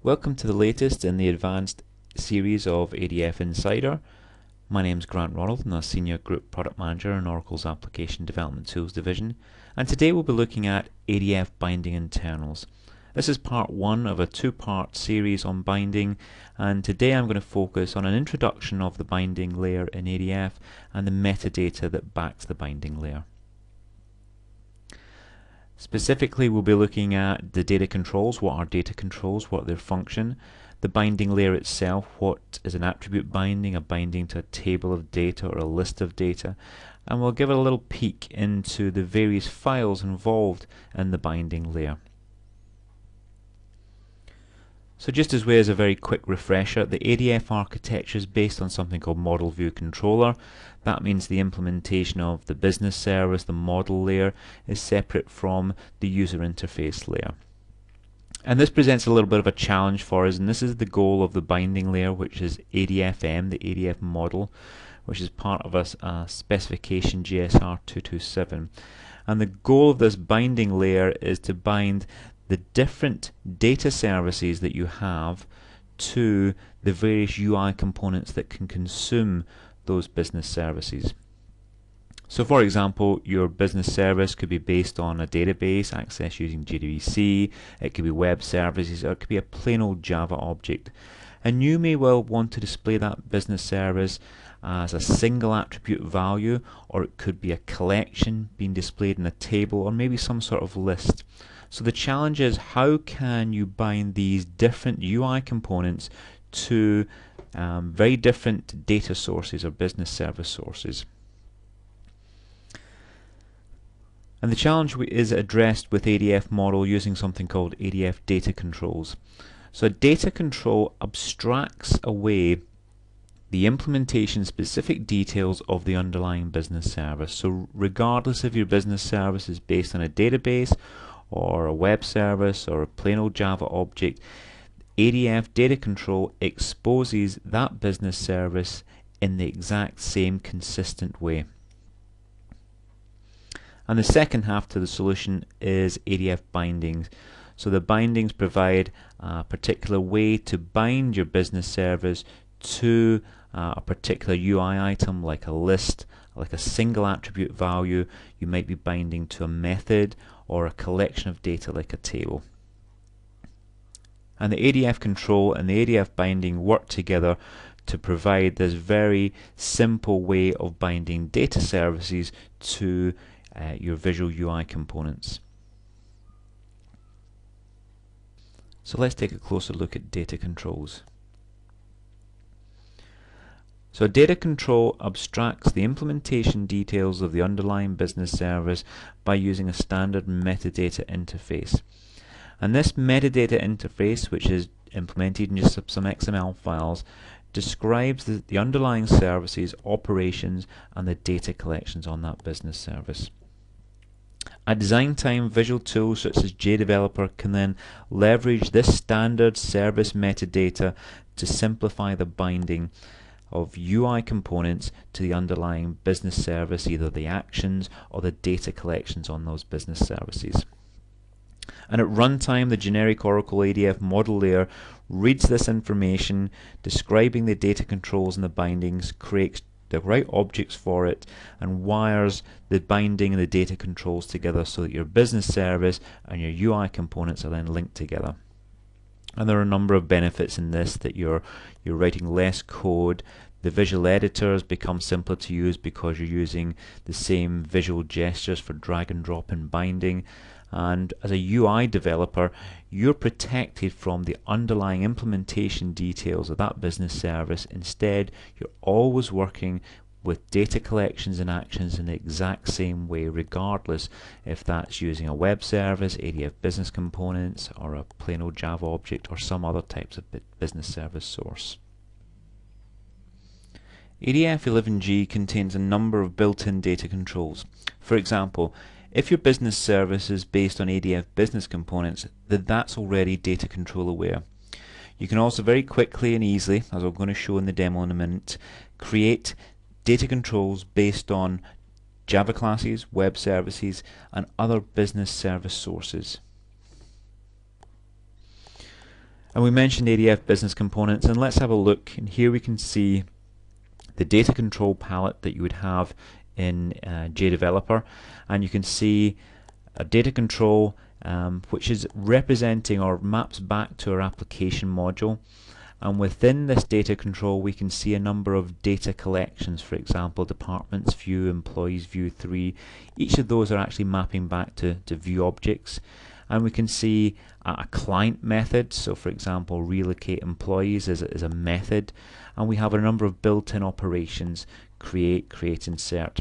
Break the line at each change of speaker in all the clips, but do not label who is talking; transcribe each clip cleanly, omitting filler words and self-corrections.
Welcome to the latest in the advanced series of ADF Insider. My name is Grant Ronald and I'm a Senior Group Product Manager in Oracle's Application Development Tools division, and today we'll be looking at ADF binding internals. This is part one of a two-part series on binding, and today I'm going to focus on an introduction of the binding layer in ADF and the metadata that backs the binding layer. Specifically, we'll be looking at the data controls. What are data controls? What are their function? The binding layer itself. What is an attribute binding? A binding to a table of data or a list of data. And we'll give it a little peek into the various files involved in the binding layer. So just as a very quick refresher, the ADF architecture is based on something called Model View Controller. That means the implementation of the business service, the model layer, is separate from the user interface layer. And this presents a little bit of a challenge for us, and this is the goal of the binding layer, which is ADFM, the ADF model, which is part of a specification GSR 227. And the goal of this binding layer is to bind the different data services that you have to the various UI components that can consume those business services. So for example, your business service could be based on a database, access using JDBC, it could be web services, or it could be a plain old Java object. And you may well want to display that business service as a single attribute value, or it could be a collection being displayed in a table, or maybe some sort of list. So the challenge is, how can you bind these different UI components to very different data sources or business service sources? And the challenge is addressed with ADF model using something called ADF data controls. So a data control abstracts away the implementation specific details of the underlying business service. So regardless if your business service is based on a database or a web service or a plain old Java object, ADF data control exposes that business service in the exact same consistent way. And the second half to the solution is ADF bindings. So the bindings provide a particular way to bind your business service to a particular UI item, like a list, like a single attribute value. You might be binding to a method or a collection of data like a table. And the ADF control and the ADF binding work together to provide this very simple way of binding data services to your visual UI components. So let's take a closer look at data controls. So a data control abstracts the implementation details of the underlying business service by using a standard metadata interface. And this metadata interface, which is implemented in just some XML files, describes the underlying services, operations, and the data collections on that business service. At design time, visual tools such as JDeveloper can then leverage this standard service metadata to simplify the binding of UI components to the underlying business service, either the actions or the data collections on those business services. And at runtime, the generic Oracle ADF model layer reads this information, describing the data controls and the bindings, creates the right objects for it, and wires the binding and the data controls together so that your business service and your UI components are then linked together. And there are a number of benefits in this, that you're writing less code. The visual editors become simpler to use because you're using the same visual gestures for drag and drop and binding. And as a UI developer, you're protected from the underlying implementation details of that business service. Instead, you're always working with data collections and actions in the exact same way, regardless if that's using a web service, ADF business components, or a plain old Java object, or some other types of business service source. ADF 11G contains a number of built-in data controls. For example, if your business service is based on ADF business components, then that's already data control aware. You can also very quickly and easily, as I'm going to show in the demo in a minute, create data controls based on Java classes, web services, and other business service sources. And we mentioned ADF business components, and let's have a look. And here we can see the data control palette that you would have in JDeveloper, and you can see a data control which is representing or maps back to our application module. And within this data control we can see a number of data collections, for example departments view, employees view 3. Each of those are actually mapping back to view objects. And we can see a client method, so for example relocate employees is a method, and we have a number of built-in operations, create, insert.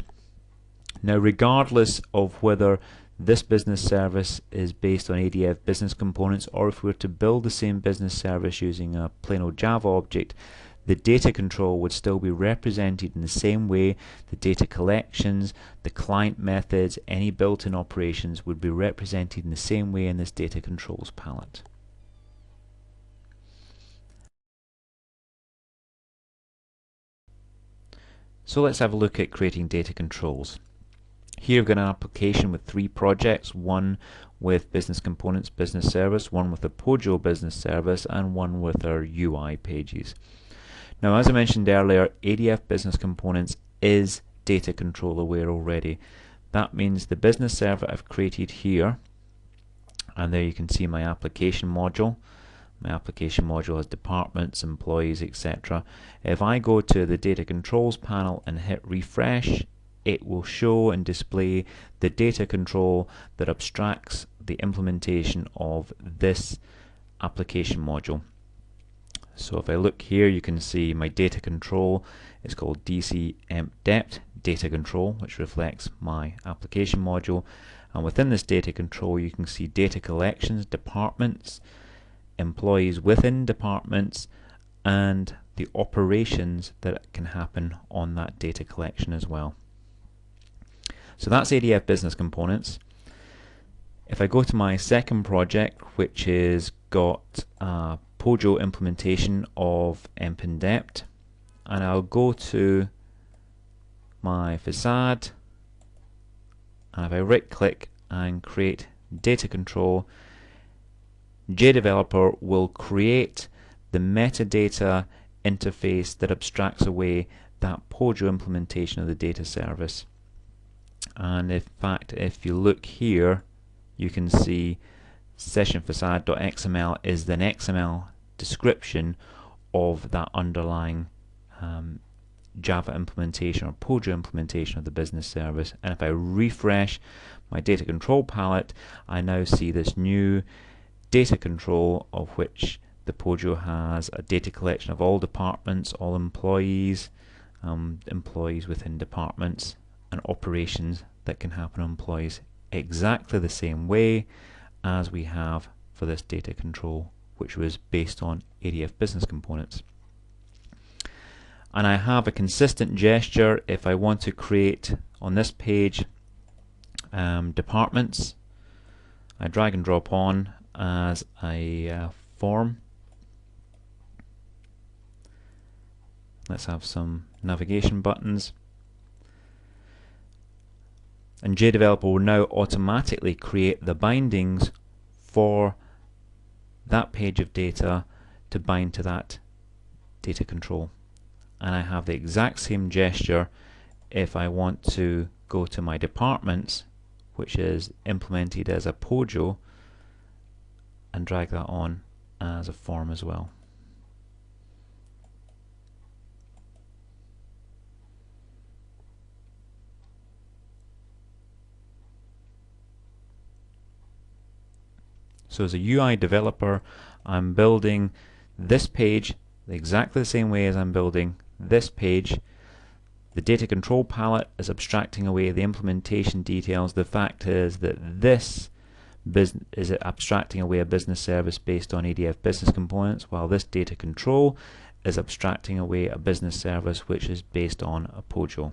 Now regardless of whether this business service is based on ADF business components, or if we were to build the same business service using a plain old Java object, the data control would still be represented in the same way. The data collections, the client methods, any built-in operations would be represented in the same way in this data controls palette. So let's have a look at creating data controls. Here we've got an application with 3 projects, one with business components business service, one with the Pojo business service, and one with our UI pages. Now as I mentioned earlier, ADF business components is data control aware already. That means the business server I've created here, and there you can see my application module. My application module has departments, employees, etc. If I go to the data controls panel and hit refresh, it will show and display the data control that abstracts the implementation of this application module. So if I look here, you can see my data control is called DC-emp-dept data control, which reflects my application module. And within this data control you can see data collections, departments, employees within departments, and the operations that can happen on that data collection as well. So that's ADF business components. If I go to my second project, which is got Pojo implementation of emp-dept, and I'll go to my facade, and if I right click and create data control, JDeveloper will create the metadata interface that abstracts away that Pojo implementation of the data service. And in fact, if you look here, you can see session facade.xml is an XML description of that underlying Java implementation or Pojo implementation of the business service. And if I refresh my data control palette, I now see this new data control, of which the Pojo has a data collection of all departments, all employees, employees within departments, and operations that can happen on employees, exactly the same way as we have for this data control, which was based on ADF business components. And I have a consistent gesture if I want to create on this page departments. I drag and drop on as a form. Let's have some navigation buttons. And JDeveloper will now automatically create the bindings for that page of data to bind to that data control. And I have the exact same gesture if I want to go to my departments, which is implemented as a Pojo, and drag that on as a form as well. So as a UI developer, I'm building this page exactly the same way as I'm building this page. The data control palette is abstracting away the implementation details. The fact is that this is abstracting away a business service based on ADF business components, while this data control is abstracting away a business service which is based on a Pojo.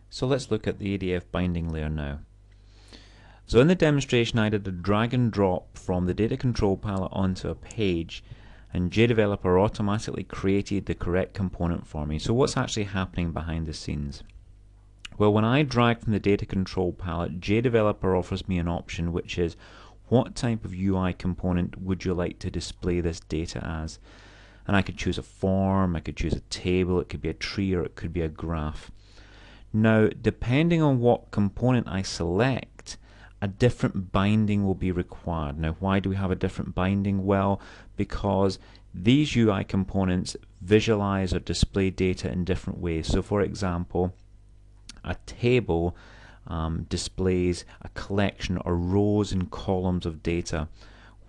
So let's look at the ADF binding layer now. So in the demonstration I did a drag and drop from the data control palette onto a page, and JDeveloper automatically created the correct component for me. So what's actually happening behind the scenes? Well, when I drag from the data control palette, JDeveloper offers me an option which is, what type of UI component would you like to display this data as? And I could choose a form, I could choose a table, it could be a tree, or it could be a graph. Now, depending on what component I select, a different binding will be required. Now, why do we have a different binding? Well, because these UI components visualize or display data in different ways. So, for example, a table displays a collection or rows and columns of data,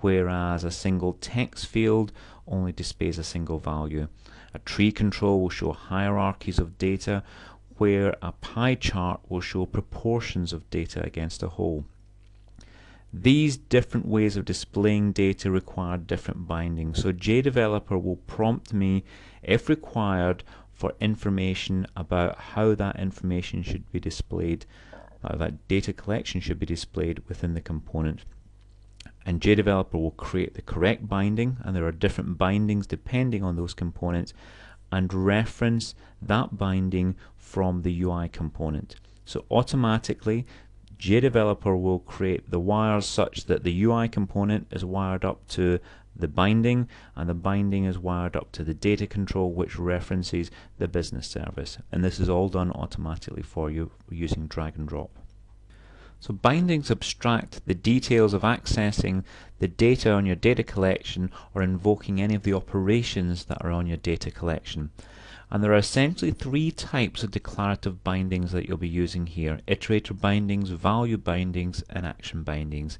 whereas a single text field only displays a single value. A tree control will show hierarchies of data, where a pie chart will show proportions of data against a whole. These different ways of displaying data require different bindings, so JDeveloper will prompt me, if required, for information about how that information should be displayed, that data collection should be displayed within the component. And JDeveloper will create the correct binding, and there are different bindings depending on those components, and reference that binding from the UI component. So automatically, JDeveloper will create the wires such that the UI component is wired up to the binding, and the binding is wired up to the data control, which references the business service. And this is all done automatically for you using drag and drop. So bindings abstract the details of accessing the data on your data collection or invoking any of the operations that are on your data collection. And there are essentially three types of declarative bindings that you'll be using here: iterator bindings, value bindings, and action bindings.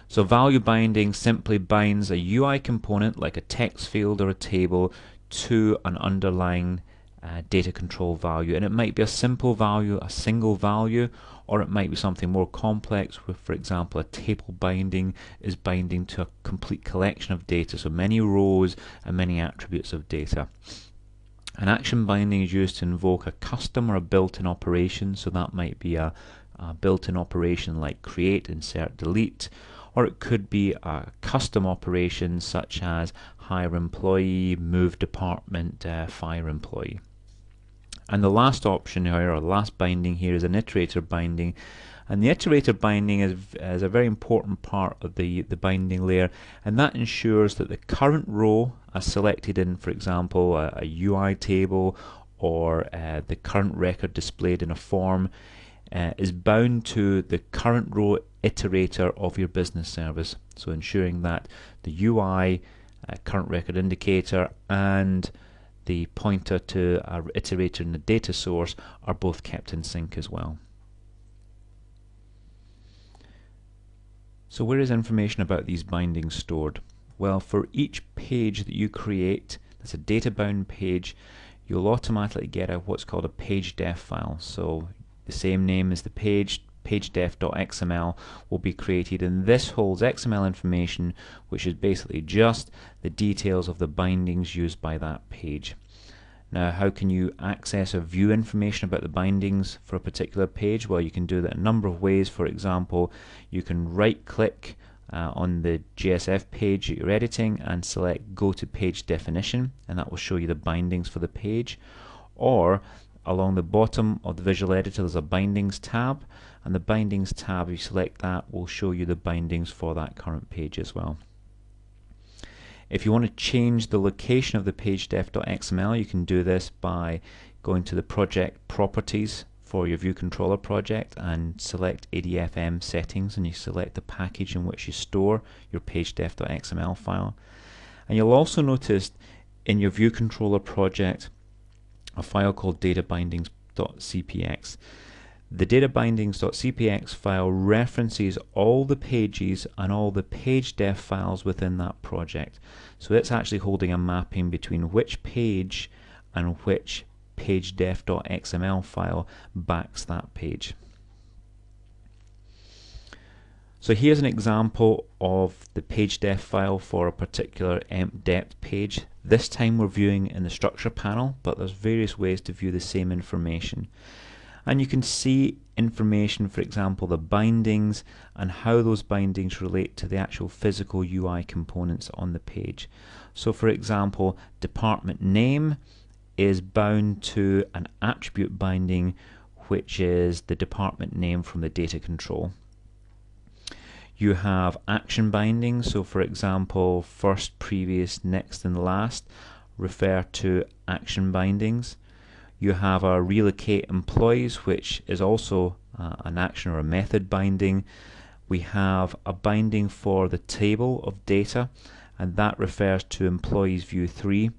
So value binding simply binds a UI component like a text field or a table to an underlying data control value, and it might be a simple value, a single value, or it might be something more complex, where, for example, a table binding is binding to a complete collection of data, so many rows and many attributes of data. An action binding is used to invoke a custom or a built-in operation, so that might be a built-in operation like create, insert, delete, or it could be a custom operation such as hire employee, move department, fire employee. And the last option here, or the last binding here, is an iterator binding. And the iterator binding is a very important part of the binding layer, and that ensures that the current row as selected in, for example, a UI table, or the current record displayed in a form, is bound to the current row iterator of your business service. So ensuring that the UI current record indicator and the pointer to our iterator in the data source are both kept in sync as well. So where is information about these bindings stored? Well, for each page that you create, that's a data-bound page, you'll automatically get what's called a page def file. So the same name as the page, pagedef.xml, will be created, and this holds XML information, which is basically just the details of the bindings used by that page. Now, how can you access or view information about the bindings for a particular page? Well, you can do that in a number of ways. For example, you can right-click on the JSF page that you're editing and select Go to Page Definition, and that will show you the bindings for the page. Or along the bottom of the visual editor, there's a Bindings tab, and the Bindings tab, if you select that, will show you the bindings for that current page as well. If you want to change the location of the pagedef.xml, you can do this by going to the project properties for your view controller project and select ADF settings, and you select the package in which you store your pagedef.xml file. And you'll also notice in your view controller project a file called databindings.cpx. The databindings.cpx file references all the pages and all the page def files within that project. So it's actually holding a mapping between which page and which pagedef.xml file backs that page. So here's an example of the pagedef file for a particular emp-depth page. This time we're viewing in the structure panel, but there's various ways to view the same information. And you can see information, for example, the bindings and how those bindings relate to the actual physical UI components on the page. So for example, department name is bound to an attribute binding which is the department name from the data control. You have action bindings, so for example, first, previous, next and last refer to action bindings. You have a relocate employees, which is also an action or a method binding. We have a binding for the table of data, and that refers to employees view 3.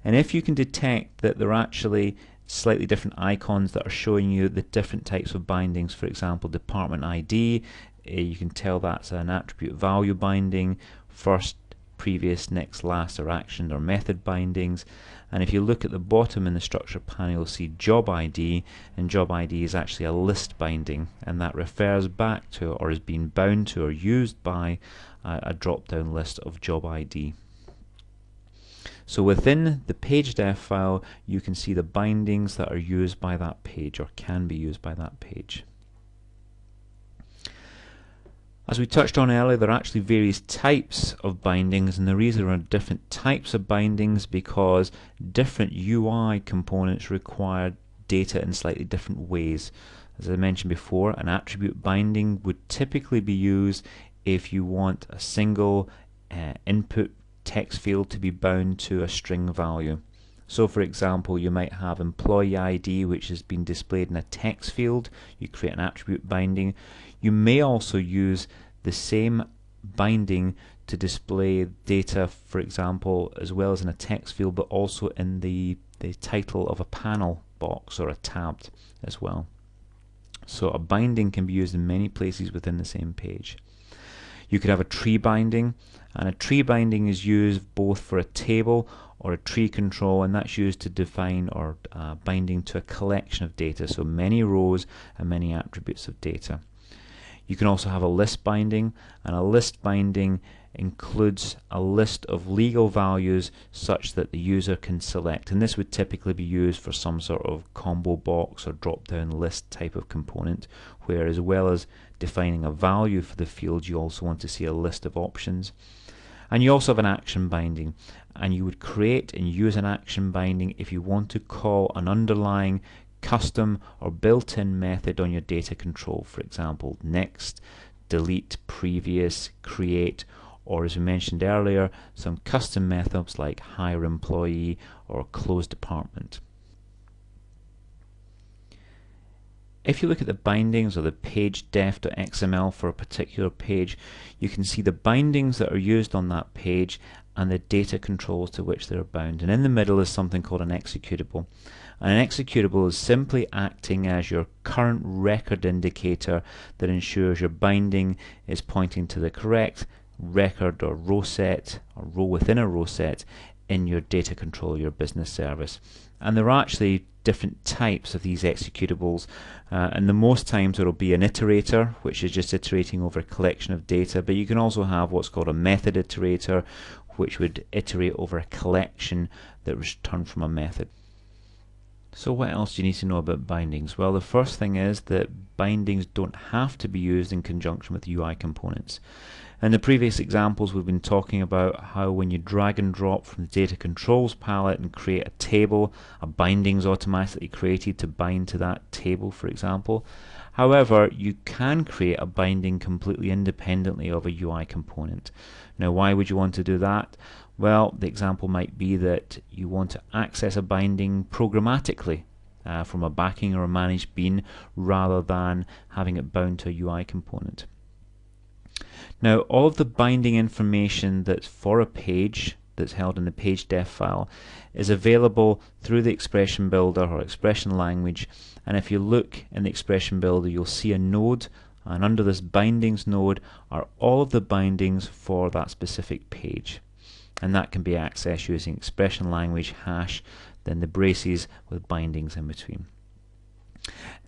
And if you can detect that there are actually slightly different icons that are showing you the different types of bindings, for example, department ID, you can tell that's an attribute value binding. First, previous, next, last are action or method bindings. And if you look at the bottom in the structure panel, you'll see job ID, and job ID is actually a list binding, and that refers back to or is being bound to or used by a drop-down list of job ID. So within the page.def file, you can see the bindings that are used by that page or can be used by that page. As we touched on earlier, there are actually various types of bindings, and the reason there are different types of bindings because different UI components require data in slightly different ways. As I mentioned before, an attribute binding would typically be used if you want a single input text field to be bound to a string value. So for example, you might have employee ID, which has been displayed in a text field. You create an attribute binding. You may also use the same binding to display data, for example, as well as in a text field, but also in the title of a panel box or a tab as well. So a binding can be used in many places within the same page. You could have a tree binding, and a tree binding is used both for a table or a tree control, and that's used to define or binding to a collection of data, so many rows and many attributes of data. You can also have a list binding, and a list binding includes a list of legal values such that the user can select, and this would typically be used for some sort of combo box or drop-down list type of component, where as well as defining a value for the field, you also want to see a list of options. And you also have an action binding, and you would create and use an action binding if you want to call an underlying custom or built-in method on your data control, for example, next, delete, previous, create, or as we mentioned earlier, some custom methods like hire employee or close department. If you look at the bindings or the page def.xml for a particular page, you can see the bindings that are used on that page and the data controls to which they're bound. And in the middle is something called an executable. And an executable is simply acting as your current record indicator that ensures your binding is pointing to the correct record or row set or row within a row set in your data control, your business service. And there are actually different types of these executables, and the most times there will be an iterator, which is just iterating over a collection of data, but you can also have what's called a method iterator, which would iterate over a collection that was returned from a method. So what else do you need to know about bindings? Well, the first thing is that bindings don't have to be used in conjunction with UI components. In the previous examples, we've been talking about how when you drag and drop from the data controls palette and create a table, a binding is automatically created to bind to that table, for example. However, you can create a binding completely independently of a UI component. Now, why would you want to do that? Well, the example might be that you want to access a binding programmatically from a backing or a managed bean rather than having it bound to a UI component. Now, all of the binding information that's for a page that's held in the page def file is available through the expression builder or expression language, and if you look in the expression builder, you'll see a node, and under this bindings node are all of the bindings for that specific page, and that can be accessed using expression language hash, then the braces with bindings in between.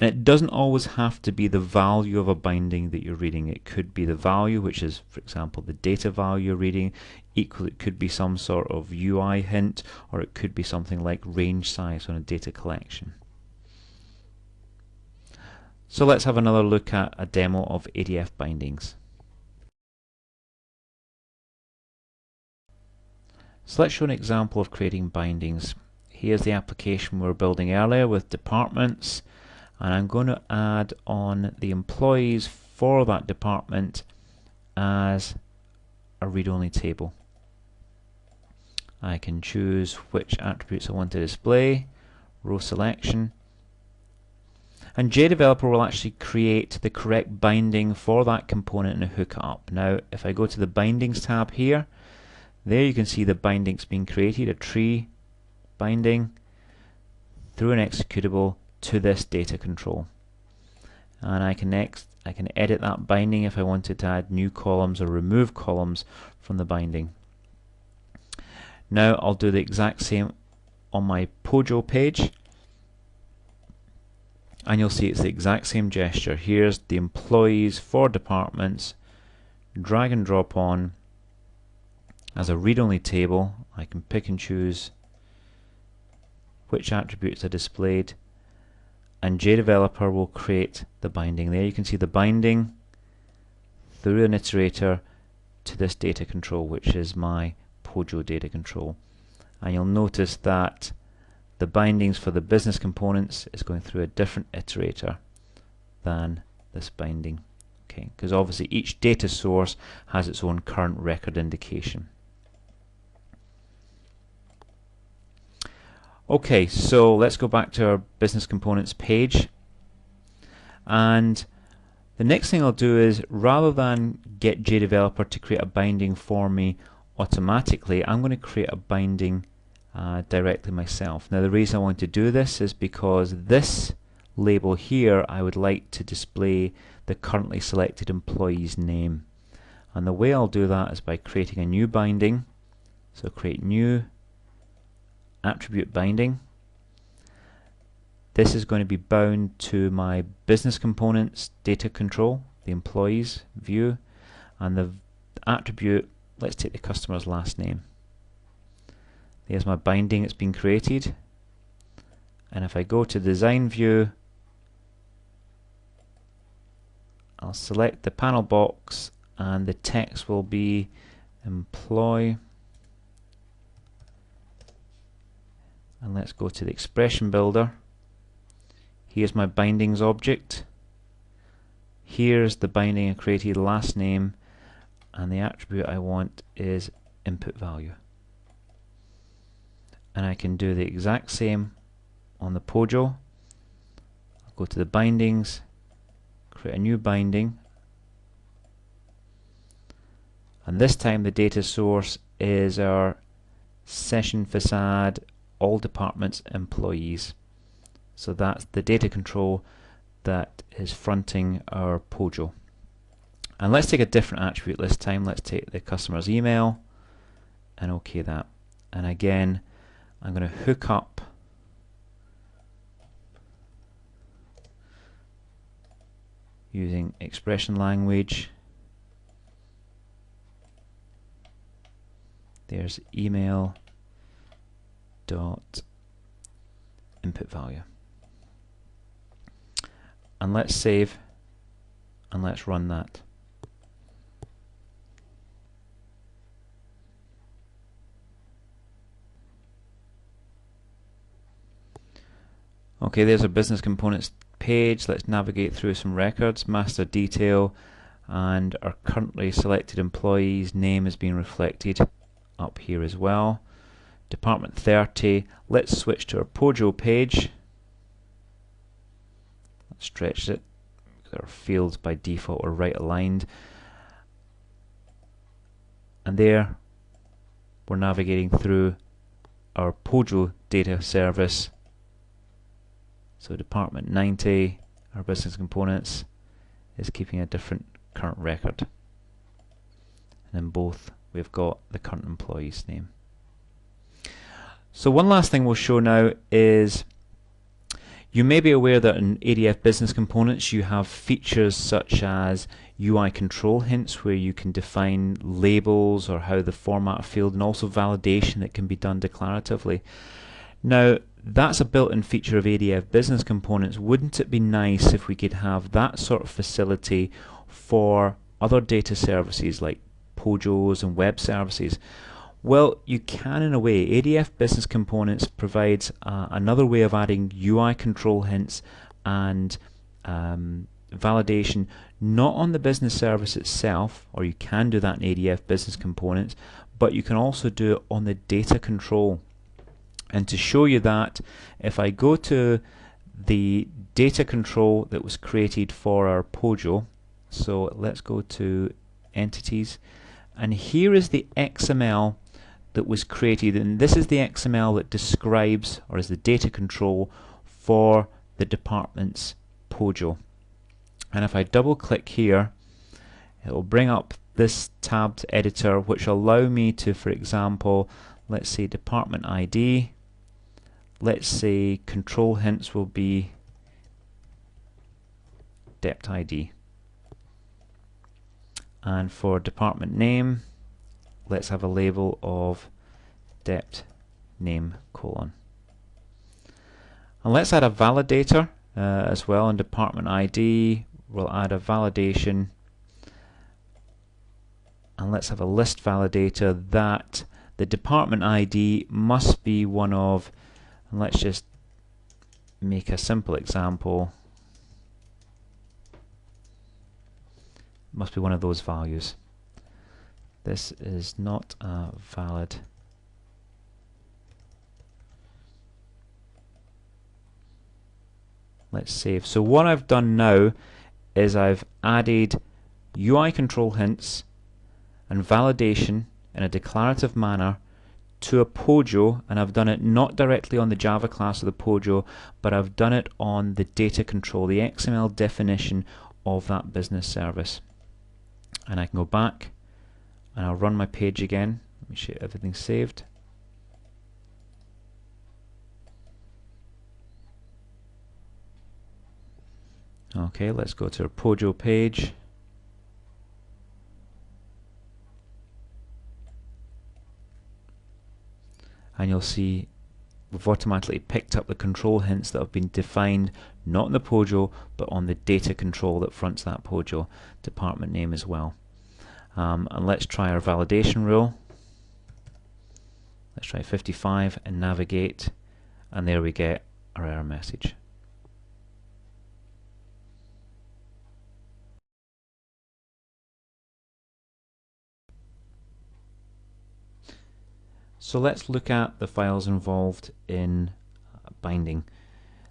And it doesn't always have to be the value of a binding that you're reading. It could be the value, which is, for example, the data value you're reading. Equally, it could be some sort of UI hint, or it could be something like range size on a data collection. So let's have another look at a demo of ADF bindings. So let's show an example of creating bindings. Here's the application we were building earlier with departments, and I'm going to add on the employees for that department as a read-only table. I can choose which attributes I want to display, row selection, and JDeveloper will actually create the correct binding for that component and hook it up. Now if I go to the bindings tab here, there you can see the bindings being created, a tree binding through an executable to this data control. And I can edit that binding if I wanted to add new columns or remove columns from the binding. Now I'll do the exact same on my Pojo page, and you'll see it's the exact same gesture. Here's the employees for departments, drag and drop on as a read-only table. I can pick and choose which attributes are displayed, and JDeveloper will create the binding. There you can see the binding through an iterator to this data control, which is my Pojo data control. And you'll notice that the bindings for the business components is going through a different iterator than this binding. Okay, because obviously each data source has its own current record indication. Okay, so let's go back to our business components page, and the next thing I'll do is, rather than get JDeveloper to create a binding for me automatically, I'm going to create a binding directly myself. Now the reason I want to do this is because this label here I would like to display the currently selected employee's name, and the way I'll do that is by creating a new binding. So create new attribute binding. This is going to be bound to my business components data control, the employees view, and the attribute, let's take the customer's last name. There's my binding, it's been created, and if I go to design view, I'll select the panel box and the text will be employee. And let's go to the expression builder. Here's my bindings object. Here's the binding I created, last name, and the attribute I want is input value. And I can do the exact same on the Pojo. I'll go to the bindings, create a new binding, and this time the data source is our session facade all departments employees. So that's the data control that is fronting our Pojo. And let's take a different attribute this time. Let's take the customer's email and OK that. And again, I'm going to hook up using expression language. There's email dot input value, and let's save and let's run that. Okay, there's our business components page. Let's navigate through some records. Master detail, and our currently selected employee's name is being reflected up here as well. Department 30. Let's switch to our Pojo page. Let's stretch it because our fields by default are right aligned. And there we're navigating through our Pojo data service. So Department 90, our business components, is keeping a different current record. And in both we've got the current employee's name. So one last thing we'll show now is, you may be aware that in ADF business components you have features such as UI control hints, where you can define labels or how the format a field, and also validation that can be done declaratively. Now that's a built-in feature of ADF business components. Wouldn't it be nice if we could have that sort of facility for other data services like Pojos and web services? Well, you can in a way. ADF business components provides another way of adding UI control hints and validation not on the business service itself, or you can do that in ADF business components, but you can also do it on the data control. And to show you that, if I go to the data control that was created for our POJO, so let's go to entities, and here is the XML that was created, and this is the XML that describes, or is the data control for the department's POJO. And if I double click here, it will bring up this tabbed editor, which will allow me to, for example, let's say department ID, let's say control hints will be dept ID, and for department name, let's have a label of dept name colon. And let's add a validator as well. In department ID, we'll add a validation, and let's have a list validator that the department ID must be one of, and let's just make a simple example, must be one of those values. This is not valid. Let's save. So what I've done now is I've added UI control hints and validation in a declarative manner to a POJO, and I've done it not directly on the Java class of the POJO, but I've done it on the data control, the XML definition of that business service. And I can go back and I'll run my page again. Let me show you everything's saved. Okay, let's go to our POJO page. And you'll see we've automatically picked up the control hints that have been defined not in the POJO but on the data control that fronts that POJO department name as well. And let's try our validation rule. Let's try 55 and navigate, and there we get our error message. So let's look at the files involved in binding.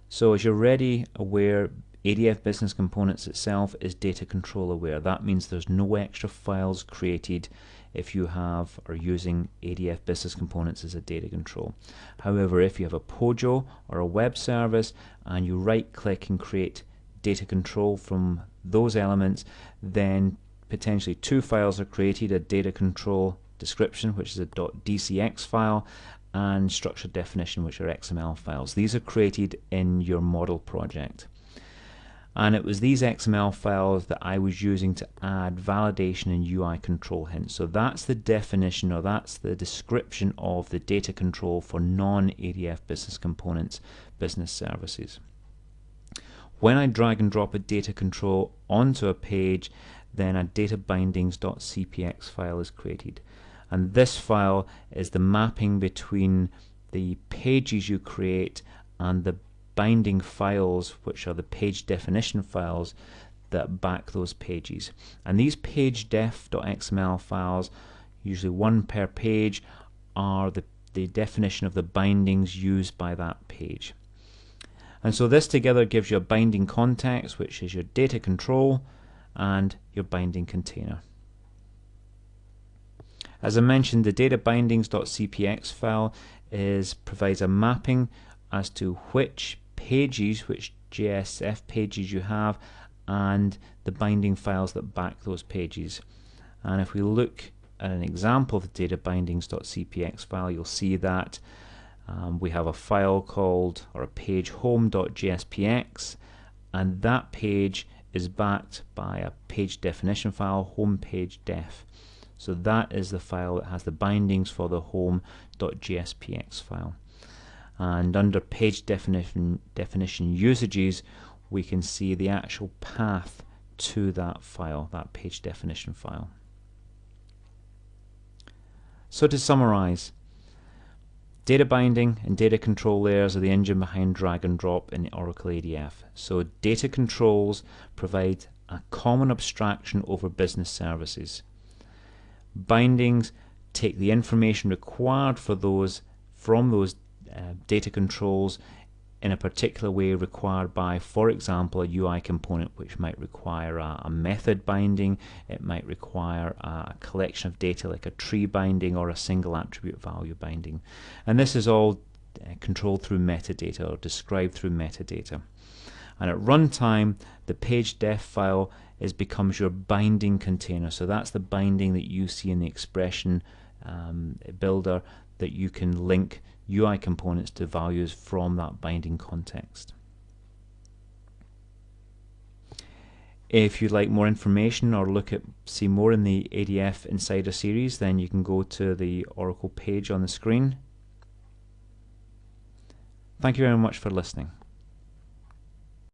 So as you're already aware, ADF Business Components itself is data control aware. That means there's no extra files created if you have or using ADF Business Components as a data control. However, if you have a POJO or a web service and you right click and create data control from those elements, then potentially two files are created, a data control description, which is a .dcx file, and structured definition, which are XML files. These are created in your model project. And it was these XML files that I was using to add validation and UI control hints. So that's the definition, or that's the description of the data control for non-ADF Business Components business services. When I drag and drop a data control onto a page, then a databindings.cpx file is created. And this file is the mapping between the pages you create and the binding files, which are the page definition files that back those pages. And these page def.xml files, usually one per page, are the definition of the bindings used by that page. And so this together gives you a binding context, which is your data control and your binding container. As I mentioned, the databindings.cpx file provides a mapping as to which pages, which JSF pages you have, and the binding files that back those pages. And if we look at an example of the databindings.cpx file, you'll see that we have a file called, or a page home.jspx, and that page is backed by a page definition file, homepage.def. So that is the file that has the bindings for the home.jspx file. And under page definition usages, we can see the actual path to that file, that page definition file. So to summarize, Data binding and data control layers are the engine behind drag and drop in Oracle ADF. So data controls provide a common abstraction over business services. Bindings take the information required from those data controls in a particular way required by, for example, a UI component, which might require a method binding. It might require a collection of data like a tree binding or a single attribute value binding. And this is all controlled through metadata or described through metadata. And at runtime, the page def file becomes your binding container. So that's the binding that you see in the expression builder, that you can link UI components to values from that binding context. If you'd like more information or see more in the ADF Insider series, then you can go to the Oracle page on the screen. Thank you very much for listening.